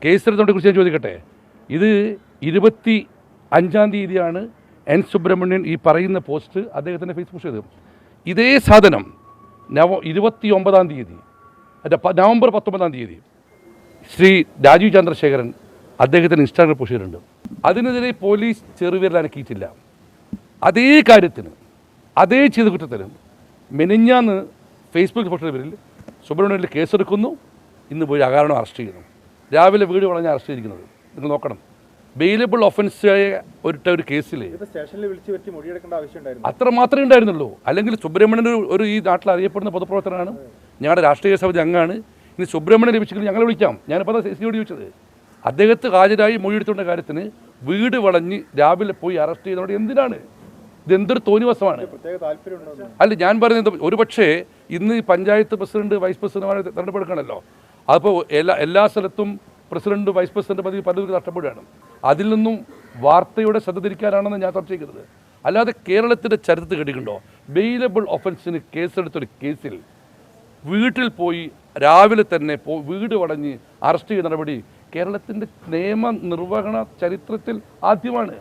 കേസെടുത്തതിനെക്കുറിച്ച് ഞാൻ ചോദിക്കട്ടെ. ഇത് 25-ാം തീയതിയാണ് എൻ സുബ്രഹ്മണ്യൻ ഈ പറയുന്ന പോസ്റ്റ് അദ്ദേഹത്തിൻ്റെ ഫേസ്ബുക്ക് ചെയ്തത്. ഇതേ സാധനം 29-ാം തീയതി നവംബർ 19-ാം തീയതി ശ്രീ രാജീവ് ചന്ദ്രശേഖരൻ അദ്ദേഹത്തിന് ഇൻസ്റ്റാഗ്രാം പോസ്റ്റ് ചെയ്തിട്ടുണ്ട്. അതിനെതിരെ പോലീസ് ചെറുവിരൽ അനക്കിയിട്ടില്ല. അതേ കാര്യത്തിന് അതേ ചെയ്ത കുറ്റത്തിന് മെനിഞ്ഞാന്ന് ഫേസ്ബുക്ക് പോസ്റ്റ് പേരിൽ സുബ്രഹ്മണ്യനിൽ കേസെടുക്കുന്നു. ഇന്ന് പോയി അകാരണം അറസ്റ്റ് ചെയ്യുന്നു. രാവിലെ വീട് വളഞ്ഞ് അറസ്റ്റ് ചെയ്തിരിക്കുന്നത് നിങ്ങൾ നോക്കണം. ബെയിലബിൾ ഒഫൻസായ ഒരു കേസിൽ അത്ര മാത്രമേ ഉണ്ടായിരുന്നുള്ളൂ. അല്ലെങ്കിൽ സുബ്രഹ്മണ്യൻ ഒരു ഈ നാട്ടിൽ അറിയപ്പെടുന്ന പൊതുപ്രവർത്തകനാണ്, ഞങ്ങളുടെ രാഷ്ട്രീയ സമിതി അംഗമാണ്. ഇനി സുബ്രഹ്മണ്യൻ ലഭിച്ചെങ്കിൽ ഞങ്ങളെ വിളിക്കാം. ഞാനിപ്പോൾ എസ് ചോദിച്ചത് അദ്ദേഹത്തെ ഹാജരായി മൊഴിയെടുത്തുകൊണ്ട കാര്യത്തിന് വീട് വളഞ്ഞ് രാവിലെ പോയി അറസ്റ്റ് ചെയ്തതോടെ എന്തിനാണ്? ഇതെന്തൊരു തോന്നിവസമാണ്. അല്ല, ഞാൻ പറയുന്നത് ഒരുപക്ഷേ ഇന്ന് പഞ്ചായത്ത് പ്രസിഡന്റ് വൈസ് പ്രസിഡന്റുമാരെ തിരഞ്ഞെടുപ്പെടുക്കണമല്ലോ. അപ്പോൾ എല്ലാ സ്ഥലത്തും പ്രസിഡന്റ് വൈസ് പ്രസിഡന്റ് പദവി പലരും നഷ്ടപ്പെടുകയാണ്. അതിൽ നിന്നും വാർത്തയുടെ ശ്രദ്ധ തിരിക്കാനാണെന്ന് ഞാൻ സംശയിക്കുന്നത്. അല്ലാതെ കേരളത്തിൻ്റെ ചരിത്രത്തിൽ കേട്ടിട്ടുണ്ടോ ബെയിലബിൾ ഒഫൻസിന് കേസെടുത്തൊരു കേസിൽ വീട്ടിൽ പോയി രാവിലെ തന്നെ വീട് വളഞ്ഞ് അറസ്റ്റ് ചെയ്യുന്ന നടപടി കേരളത്തിൻ്റെ നിയമ നിർവഹണ ചരിത്രത്തിൽ ആദ്യമാണ്.